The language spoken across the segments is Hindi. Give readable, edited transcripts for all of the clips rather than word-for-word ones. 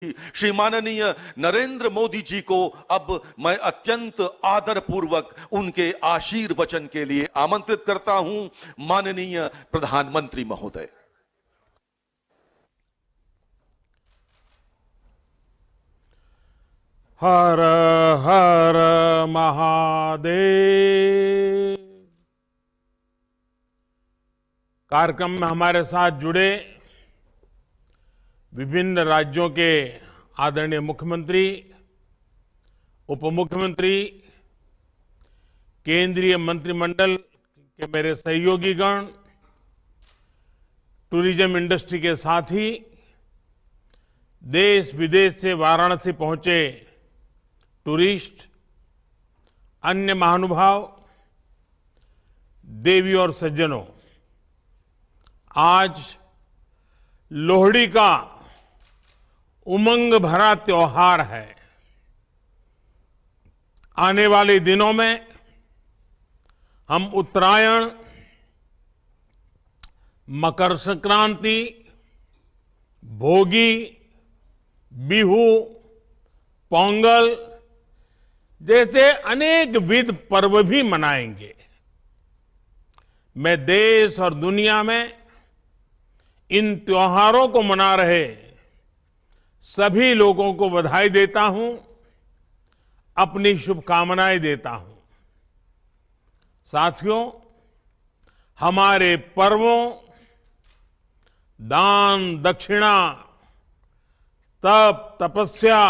श्री माननीय नरेंद्र मोदी जी को अब मैं अत्यंत आदर पूर्वक उनके आशीर्वचन के लिए आमंत्रित करता हूं। माननीय प्रधानमंत्री महोदय। हर हर महादेव। कार्यक्रम में हमारे साथ जुड़े विभिन्न राज्यों के आदरणीय मुख्यमंत्री, उप मुख्यमंत्री, केंद्रीय मंत्रिमंडल के मेरे सहयोगीगण, टूरिज्म इंडस्ट्री के साथी, देश विदेश से वाराणसी पहुंचे टूरिस्ट, अन्य महानुभाव, देवी और सज्जनों, आज लोहड़ी का उमंग भरा त्योहार है। आने वाले दिनों में हम उत्तरायण, मकर संक्रांति, भोगी, बिहू, पोंगल जैसे अनेक विध पर्व भी मनाएंगे। मैं देश और दुनिया में इन त्योहारों को मना रहे सभी लोगों को बधाई देता हूं, अपनी शुभकामनाएं देता हूं। साथियों, हमारे पर्वों, दान दक्षिणा, तप तपस्या,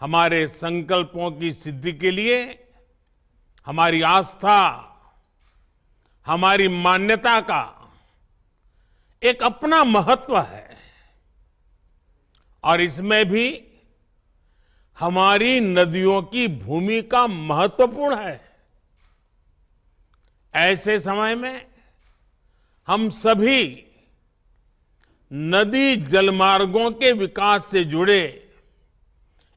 हमारे संकल्पों की सिद्धि के लिए हमारी आस्था, हमारी मान्यता का एक अपना महत्व है और इसमें भी हमारी नदियों की भूमिका महत्वपूर्ण है। ऐसे समय में हम सभी नदी जलमार्गों के विकास से जुड़े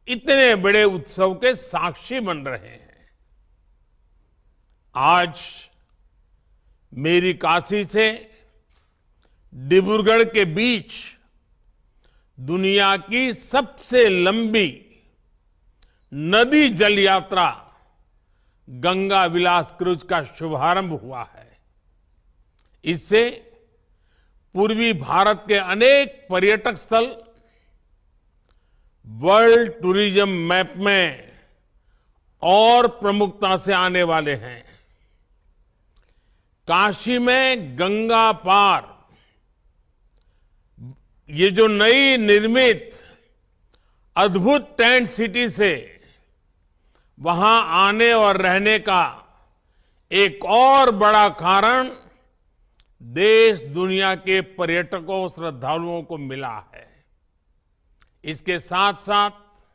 इतने बड़े उत्सव के साक्षी बन रहे हैं। आज मेरी काशी से डिब्रूगढ़ के बीच दुनिया की सबसे लंबी नदी जल यात्रा गंगा विलास क्रूज का शुभारंभ हुआ है। इससे पूर्वी भारत के अनेक पर्यटक स्थल वर्ल्ड टूरिज्म मैप में और प्रमुखता से आने वाले हैं। काशी में गंगा पार ये जो नई निर्मित अद्भुत टेंट सिटी से वहां आने और रहने का एक और बड़ा कारण देश दुनिया के पर्यटकों, श्रद्धालुओं को मिला है। इसके साथ साथ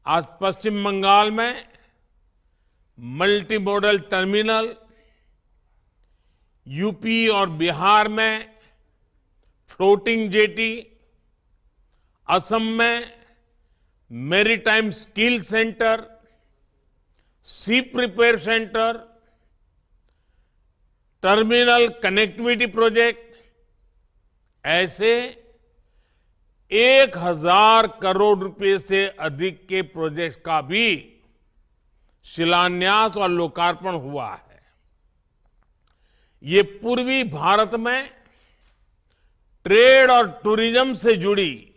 आज पश्चिम बंगाल में मल्टी मॉडल टर्मिनल, यूपी और बिहार में फ्लोटिंग जेटी, असम में maritime skill centre, ship repair centre, terminal connectivity project, ऐसे 1000 करोड़ रुपए से अधिक के प्रोजेक्ट्स का भी शिलान्यास और लोकार्पण हुआ है। ये पूर्वी भारत में ट्रेड और टूरिज्म से जुड़ी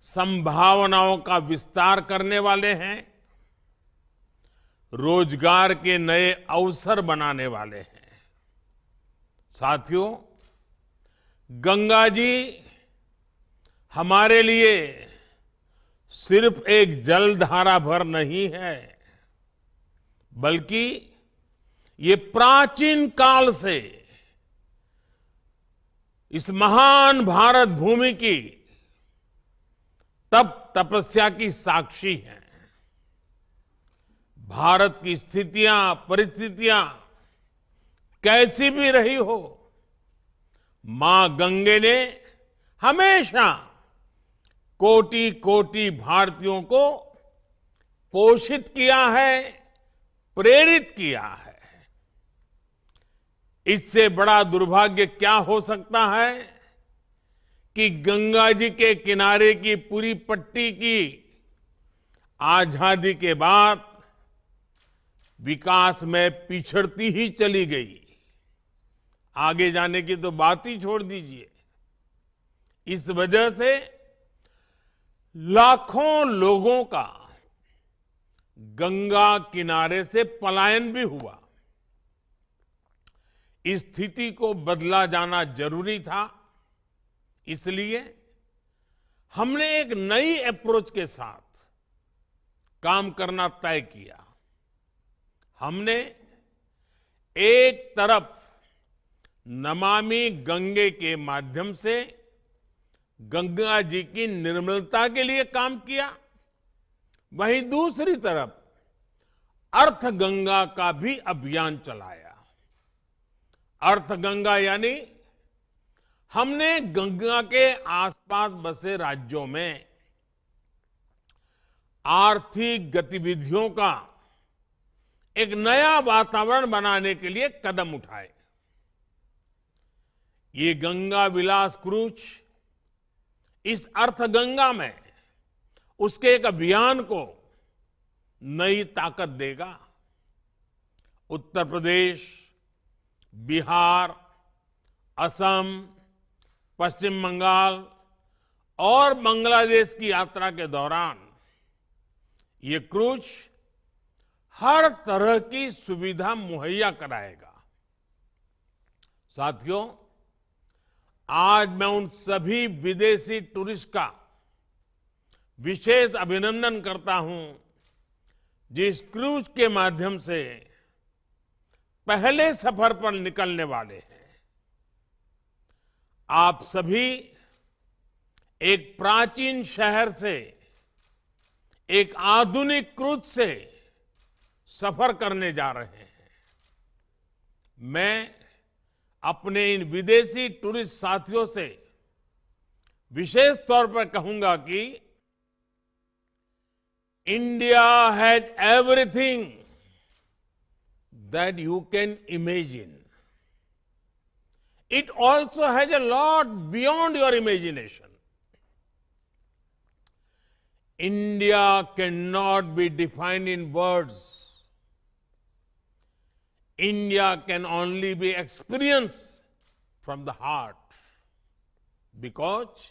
संभावनाओं का विस्तार करने वाले हैं, रोजगार के नए अवसर बनाने वाले हैं। साथियों, गंगा जी हमारे लिए सिर्फ एक जलधारा भर नहीं है, बल्कि ये प्राचीन काल से इस महान भारत भूमि की तप तपस्या की साक्षी है। भारत की स्थितियां, परिस्थितियां कैसी भी रही हो, मां गंगे ने हमेशा कोटि कोटि भारतीयों को पोषित किया है, प्रेरित किया है। इससे बड़ा दुर्भाग्य क्या हो सकता है कि गंगा जी के किनारे की पूरी पट्टी की आजादी के बाद विकास में पिछड़ती ही चली गई। आगे जाने की तो बात ही छोड़ दीजिए। इस वजह से लाखों लोगों का गंगा किनारे से पलायन भी हुआ। इस स्थिति को बदला जाना जरूरी था। इसलिए हमने एक नई अप्रोच के साथ काम करना तय किया। हमने एक तरफ नमामि गंगे के माध्यम से गंगा जी की निर्मलता के लिए काम किया, वहीं दूसरी तरफ अर्थ गंगा का भी अभियान चलाया। अर्थ गंगा यानी हमने गंगा के आसपास बसे राज्यों में आर्थिक गतिविधियों का एक नया वातावरण बनाने के लिए कदम उठाए। ये गंगा विलास क्रूज इस अर्थ गंगा में उसके एक अभियान को नई ताकत देगा। उत्तर प्रदेश, बिहार, असम, पश्चिम बंगाल और बांग्लादेश की यात्रा के दौरान ये क्रूज हर तरह की सुविधा मुहैया कराएगा। साथियों, आज मैं उन सभी विदेशी टूरिस्ट का विशेष अभिनंदन करता हूं जिस क्रूज के माध्यम से पहले सफर पर निकलने वाले हैं। आप सभी एक प्राचीन शहर से एक आधुनिक क्रूज से सफर करने जा रहे हैं। मैं अपने इन विदेशी टूरिस्ट साथियों से विशेष तौर पर कहूंगा कि India has everything that you can imagine. It also has a lot beyond your imagination. India cannot be defined in words. India can only be experienced from the heart, because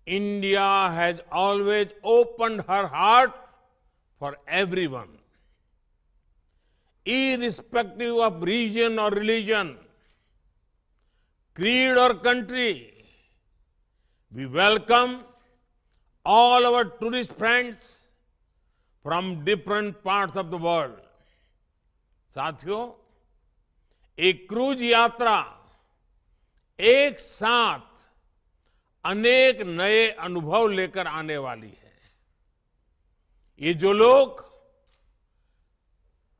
India has always opened her heart for everyone, irrespective of region or religion, creed or country. We welcome all our tourist friends from different parts of the world. साथियों, एक क्रूज यात्रा एक साथ अनेक नए अनुभव लेकर आने वाली है। ये जो लोग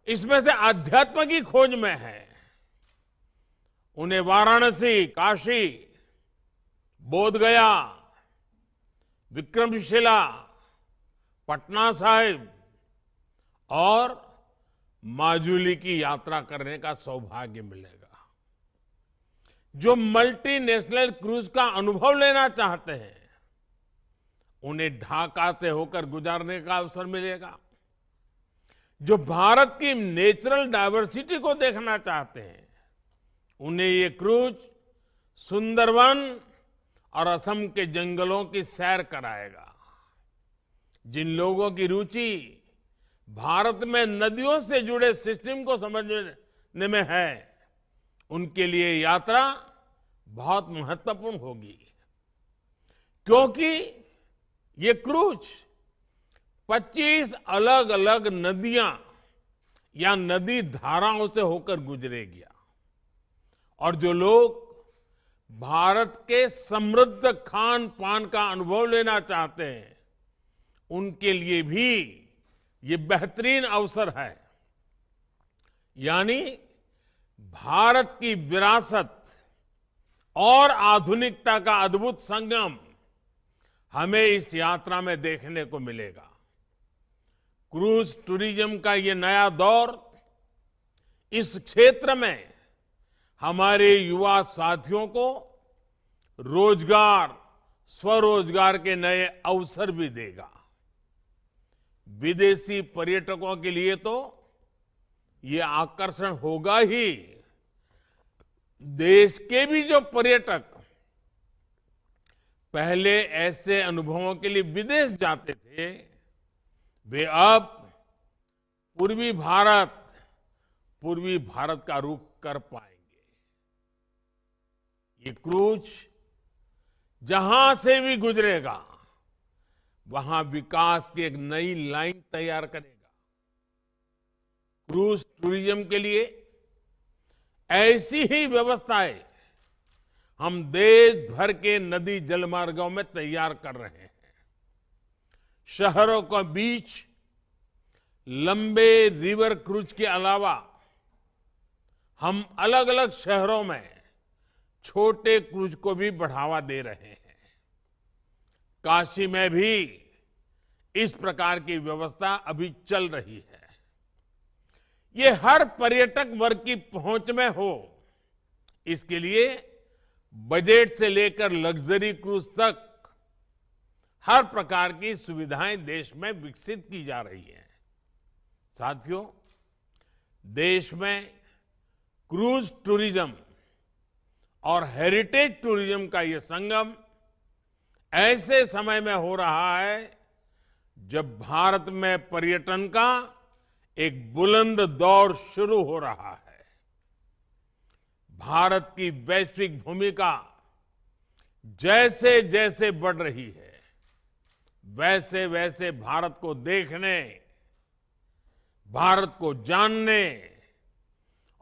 इसमें से अध्यात्म की खोज में हैं, उन्हें वाराणसी, काशी, बोधगया, विक्रमशिला, पटना साहिब और माजुली की यात्रा करने का सौभाग्य मिलेगा। जो मल्टीनेशनल क्रूज का अनुभव लेना चाहते हैं, उन्हें ढाका से होकर गुजरने का अवसर मिलेगा। जो भारत की नेचुरल डायवर्सिटी को देखना चाहते हैं, उन्हें ये क्रूज सुंदरवन और असम के जंगलों की सैर कराएगा। जिन लोगों की रुचि भारत में नदियों से जुड़े सिस्टम को समझने में है, उनके लिए यात्रा बहुत महत्वपूर्ण होगी, क्योंकि ये क्रूज 25 अलग अलग नदियां या नदी धाराओं से होकर गुजरेगी। और जो लोग भारत के समृद्ध खान पान का अनुभव लेना चाहते हैं, उनके लिए भी ये बेहतरीन अवसर है। यानी भारत की विरासत और आधुनिकता का अद्भुत संगम हमें इस यात्रा में देखने को मिलेगा। क्रूज टूरिज्म का ये नया दौर इस क्षेत्र में हमारे युवा साथियों को रोजगार, स्वरोजगार के नए अवसर भी देगा। विदेशी पर्यटकों के लिए तो ये आकर्षण होगा ही। देश के भी जो पर्यटक पहले ऐसे अनुभवों के लिए विदेश जाते थे, वे अब पूर्वी भारत का रुख कर पाएंगे। ये क्रूज जहां से भी गुजरेगा, वहां विकास की एक नई लाइन तैयार करेगा। क्रूज टूरिज्म के लिए ऐसी ही व्यवस्थाएं हम देश भर के नदी जलमार्गों में तैयार कर रहे हैं। शहरों के बीच लंबे रिवर क्रूज के अलावा हम अलग अलग शहरों में छोटे क्रूज को भी बढ़ावा दे रहे हैं। काशी में भी इस प्रकार की व्यवस्था अभी चल रही है। ये हर पर्यटक वर्ग की पहुंच में हो, इसके लिए बजट से लेकर लग्जरी क्रूज तक हर प्रकार की सुविधाएं देश में विकसित की जा रही हैं। साथियों, देश में क्रूज टूरिज्म और हेरिटेज टूरिज्म का ये संगम ऐसे समय में हो रहा है जब भारत में पर्यटन का एक बुलंद दौर शुरू हो रहा है। भारत की वैश्विक भूमिका जैसे जैसे बढ़ रही है, वैसे वैसे भारत को देखने, भारत को जानने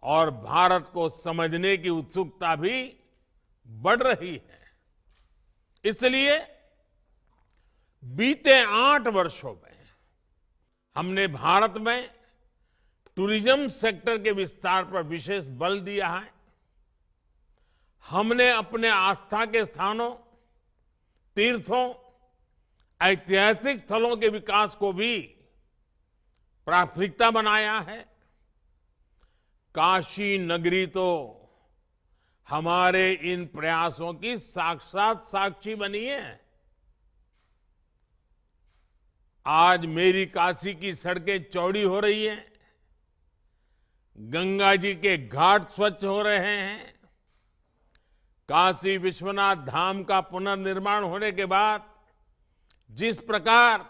और भारत को समझने की उत्सुकता भी बढ़ रही है। इसलिए बीते 8 वर्षों में हमने भारत में टूरिज्म सेक्टर के विस्तार पर विशेष बल दिया है। हमने अपने आस्था के स्थानों, तीर्थों, ऐतिहासिक स्थलों के विकास को भी प्राथमिकता बनाया है। काशी नगरी तो हमारे इन प्रयासों की साक्षात साक्षी बनी है। आज मेरी काशी की सड़कें चौड़ी हो रही हैं, गंगा जी के घाट स्वच्छ हो रहे हैं। काशी विश्वनाथ धाम का पुनर्निर्माण होने के बाद जिस प्रकार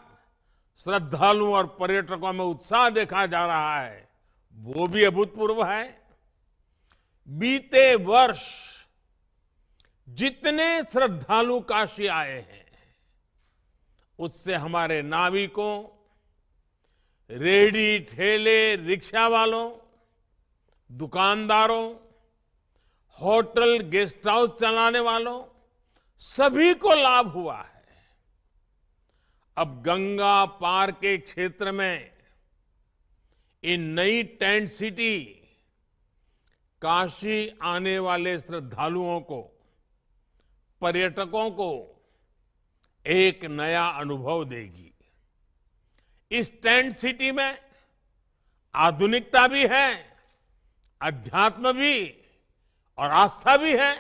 श्रद्धालुओं और पर्यटकों में उत्साह देखा जा रहा है, वो भी अभूतपूर्व है। बीते वर्ष जितने श्रद्धालु काशी आए हैं, उससे हमारे नाविकों, रेहड़ी ठेले, रिक्शा वालों, दुकानदारों, होटल गेस्ट हाउस चलाने वालों, सभी को लाभ हुआ है। अब गंगा पार के क्षेत्र में इन नई टेंट सिटी काशी आने वाले श्रद्धालुओं को, पर्यटकों को एक नया अनुभव देगी। इस टेंट सिटी में आधुनिकता भी है, अध्यात्म भी और आस्था भी है।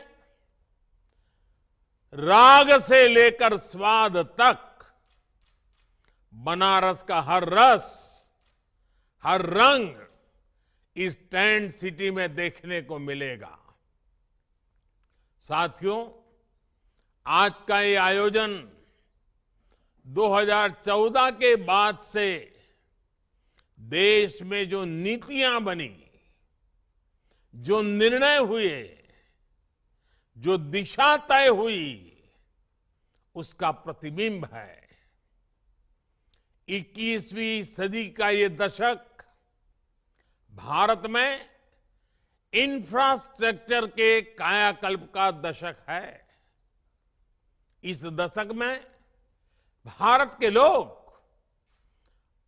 राग से लेकर स्वाद तक बनारस का हर रस, हर रंग इस टेंट सिटी में देखने को मिलेगा। साथियों, आज का ये आयोजन 2014 के बाद से देश में जो नीतियां बनी, जो निर्णय हुए, जो दिशा तय हुई, उसका प्रतिबिंब है। 21वीं सदी का ये दशक भारत में इंफ्रास्ट्रक्चर के कायाकल्प का दशक है। इस दशक में भारत के लोग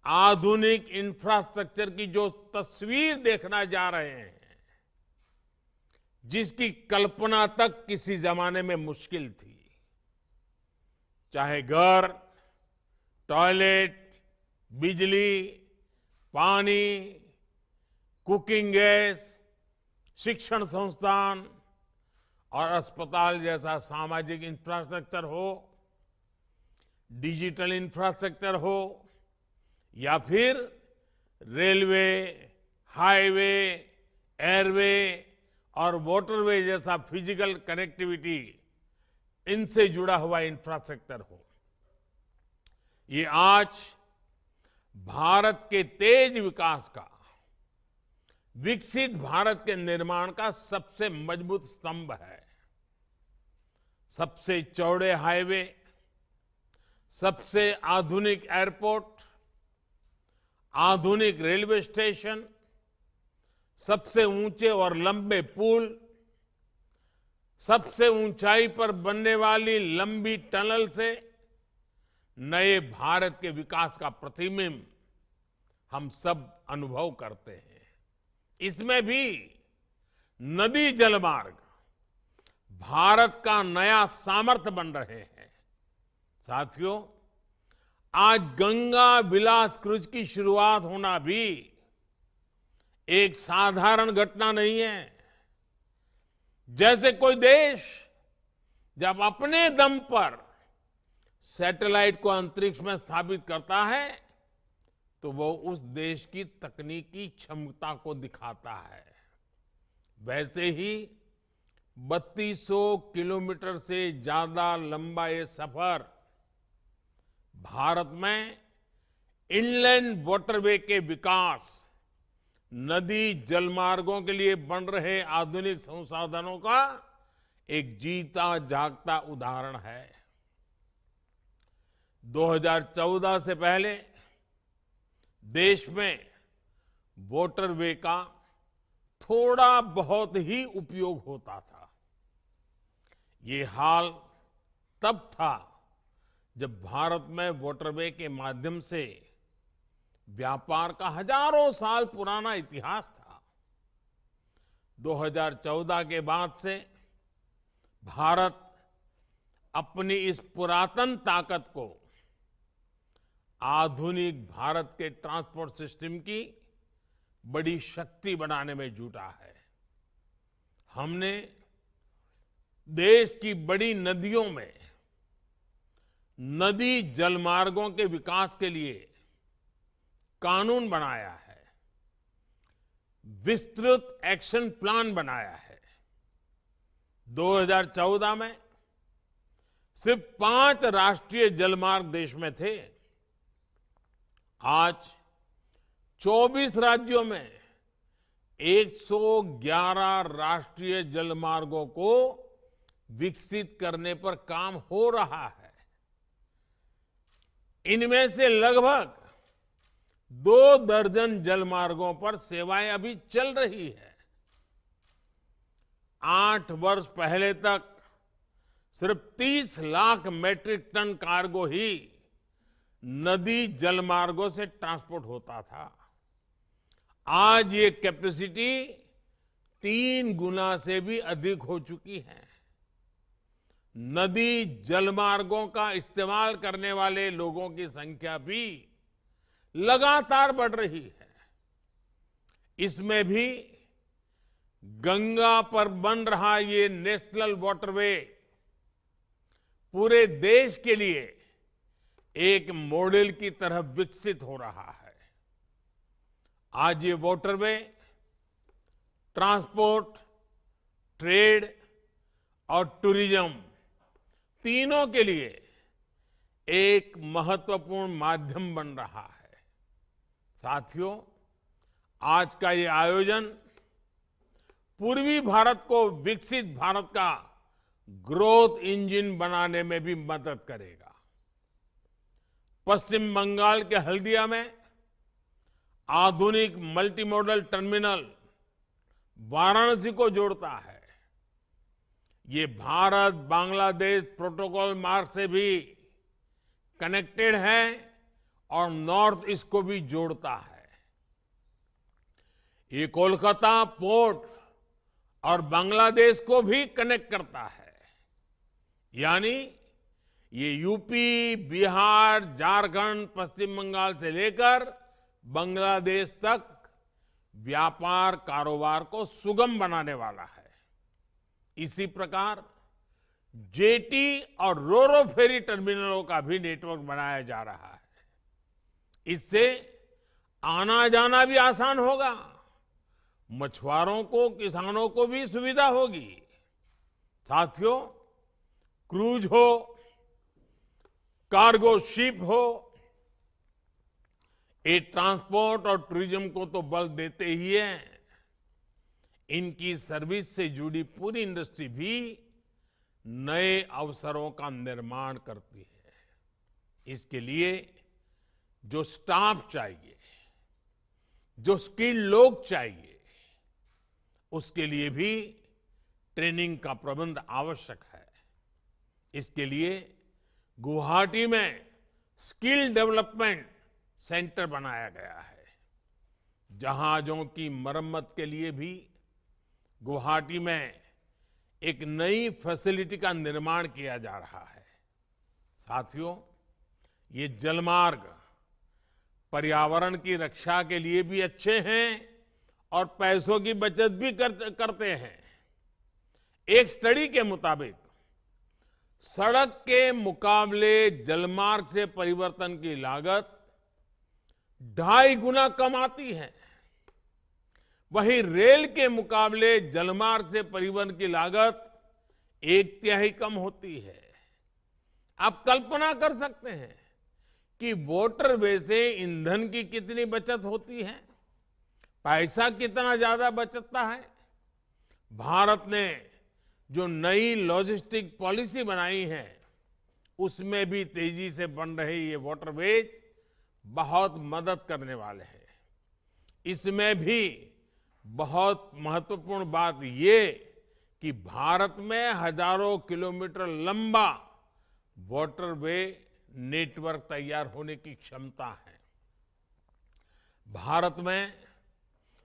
आधुनिक इंफ्रास्ट्रक्चर की जो तस्वीर देखना जा रहे हैं, जिसकी कल्पना तक किसी जमाने में मुश्किल थी, चाहे घर, टॉयलेट, बिजली, पानी, कुकिंग गैस, शिक्षण संस्थान और अस्पताल जैसा सामाजिक इंफ्रास्ट्रक्चर हो, डिजिटल इंफ्रास्ट्रक्चर हो, या फिर रेलवे, हाईवे, एयरवे और वाटरवे जैसा फिजिकल कनेक्टिविटी, इनसे जुड़ा हुआ इंफ्रास्ट्रक्चर हो। ये आज भारत के तेज विकास का, विकसित भारत के निर्माण का सबसे मजबूत स्तंभ है। सबसे चौड़े हाईवे, सबसे आधुनिक एयरपोर्ट, आधुनिक रेलवे स्टेशन, सबसे ऊंचे और लंबे पुल, सबसे ऊंचाई पर बनने वाली लंबी टनल से नए भारत के विकास का प्रतिबिंब हम सब अनुभव करते हैं। इसमें भी नदी जलमार्ग भारत का नया सामर्थ्य बन रहे हैं। साथियों, आज गंगा विलास क्रूज की शुरुआत होना भी एक साधारण घटना नहीं है। जैसे कोई देश जब अपने दम पर सैटेलाइट को अंतरिक्ष में स्थापित करता है तो वो उस देश की तकनीकी क्षमता को दिखाता है। वैसे ही 3200 किलोमीटर से ज्यादा लंबा ये सफर भारत में इनलैंड वाटरवे के विकास, नदी जलमार्गों के लिए बन रहे आधुनिक संसाधनों का एक जीता जागता उदाहरण है। 2014 से पहले देश में वाटरवे का थोड़ा बहुत ही उपयोग होता था। ये हाल तब था जब भारत में वाटरवे के माध्यम से व्यापार का हजारों साल पुराना इतिहास था। 2014 के बाद से भारत अपनी इस पुरातन ताकत को आधुनिक भारत के ट्रांसपोर्ट सिस्टम की बड़ी शक्ति बनाने में जुटा है। हमने देश की बड़ी नदियों में नदी जलमार्गों के विकास के लिए कानून बनाया है, विस्तृत एक्शन प्लान बनाया है। 2014 में सिर्फ 5 राष्ट्रीय जलमार्ग देश में थे। आज 24 राज्यों में 111 राष्ट्रीय जलमार्गों को विकसित करने पर काम हो रहा है। इनमें से लगभग 2 दर्जन जलमार्गों पर सेवाएं अभी चल रही है। 8 वर्ष पहले तक सिर्फ 30 लाख मैट्रिक टन कार्गो ही नदी जलमार्गों से ट्रांसपोर्ट होता था। आज ये कैपेसिटी 3 गुना से भी अधिक हो चुकी है। नदी जलमार्गों का इस्तेमाल करने वाले लोगों की संख्या भी लगातार बढ़ रही है। इसमें भी गंगा पर बन रहा ये नेशनल वाटरवे पूरे देश के लिए एक मॉडल की तरह विकसित हो रहा है। आज ये वाटरवे ट्रांसपोर्ट, ट्रेड और टूरिज्म तीनों के लिए एक महत्वपूर्ण माध्यम बन रहा है। साथियों, आज का ये आयोजन पूर्वी भारत को विकसित भारत का ग्रोथ इंजन बनाने में भी मदद करेगा। पश्चिम बंगाल के हल्दिया में आधुनिक मल्टी मॉडल टर्मिनल वाराणसी को जोड़ता है। ये भारत बांग्लादेश प्रोटोकॉल मार्ग से भी कनेक्टेड है और नॉर्थ ईस्ट को भी जोड़ता है। ये कोलकाता पोर्ट और बांग्लादेश को भी कनेक्ट करता है। यानी ये यूपी, बिहार, झारखंड, पश्चिम बंगाल से लेकर बांग्लादेश तक व्यापार कारोबार को सुगम बनाने वाला है। इसी प्रकार जेटी और रोरो फेरी टर्मिनलों का भी नेटवर्क बनाया जा रहा है। इससे आना जाना भी आसान होगा, मछुआरों को, किसानों को भी सुविधा होगी। साथियों, क्रूज हो, कार्गो शिप हो, ये ट्रांसपोर्ट और टूरिज्म को तो बल देते ही है, इनकी सर्विस से जुड़ी पूरी इंडस्ट्री भी नए अवसरों का निर्माण करती है। इसके लिए जो स्टाफ चाहिए, जो स्किल्ड लोग चाहिए, उसके लिए भी ट्रेनिंग का प्रबंध आवश्यक है। इसके लिए गुवाहाटी में स्किल डेवलपमेंट सेंटर बनाया गया है। जहाजों की मरम्मत के लिए भी गुवाहाटी में एक नई फैसिलिटी का निर्माण किया जा रहा है। साथियों, ये जलमार्ग पर्यावरण की रक्षा के लिए भी अच्छे हैं और पैसों की बचत भी करते हैं। एक स्टडी के मुताबिक सड़क के मुकाबले जलमार्ग से परिवर्तन की लागत 2.5 गुना कम आती है। वहीं रेल के मुकाबले जलमार्ग से परिवहन की लागत 1/3 कम होती है। आप कल्पना कर सकते हैं कि वाटरवे से ईंधन की कितनी बचत होती है, पैसा कितना ज्यादा बचता है। भारत ने जो नई लॉजिस्टिक पॉलिसी बनाई है, उसमें भी तेजी से बन रहे ये वाटरवेज बहुत मदद करने वाले हैं। इसमें भी बहुत महत्वपूर्ण बात ये कि भारत में हजारों किलोमीटर लंबा वाटरवे नेटवर्क तैयार होने की क्षमता है। भारत में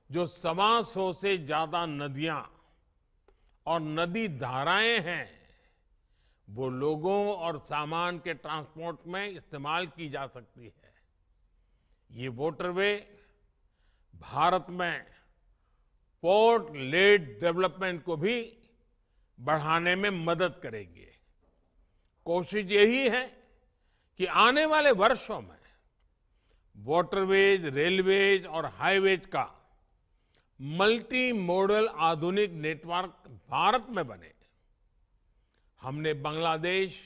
जो 125 से ज्यादा नदियां और नदी धाराएं हैं, वो लोगों और सामान के ट्रांसपोर्ट में इस्तेमाल की जा सकती है। ये वाटरवे भारत में पोर्ट लेड डेवलपमेंट को भी बढ़ाने में मदद करेंगे। कोशिश यही है कि आने वाले वर्षों में वाटरवेज, रेलवेज और हाईवेज का मल्टी मॉडल आधुनिक नेटवर्क भारत में बने। हमने बांग्लादेश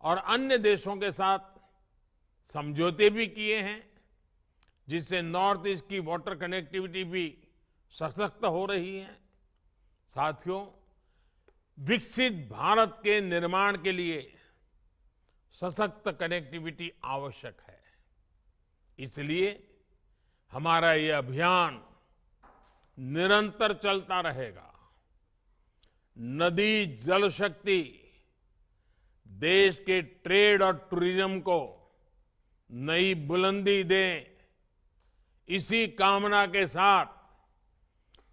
और अन्य देशों के साथ समझौते भी किए हैं, जिससे नॉर्थ ईस्ट की वाटर कनेक्टिविटी भी सशक्त हो रही है। साथियों, विकसित भारत के निर्माण के लिए सशक्त कनेक्टिविटी आवश्यक है। इसलिए हमारा ये अभियान निरंतर चलता रहेगा। नदी जल शक्ति देश के ट्रेड और टूरिज्म को नई बुलंदी दे, इसी कामना के साथ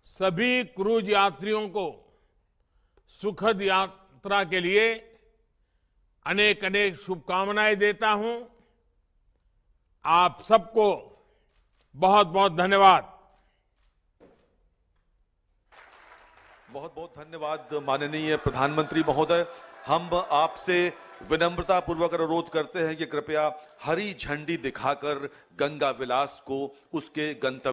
सभी क्रूज यात्रियों को सुखद यात्रा के लिए अनेक अनेक शुभकामनाएं देता हूं। आप सबको बहुत बहुत धन्यवाद। बहुत बहुत धन्यवाद माननीय प्रधानमंत्री महोदय। हम आपसे विनम्रता पूर्वक अनुरोध करते हैं कि कृपया हरी झंडी दिखाकर गंगा विलास को उसके गंतव्य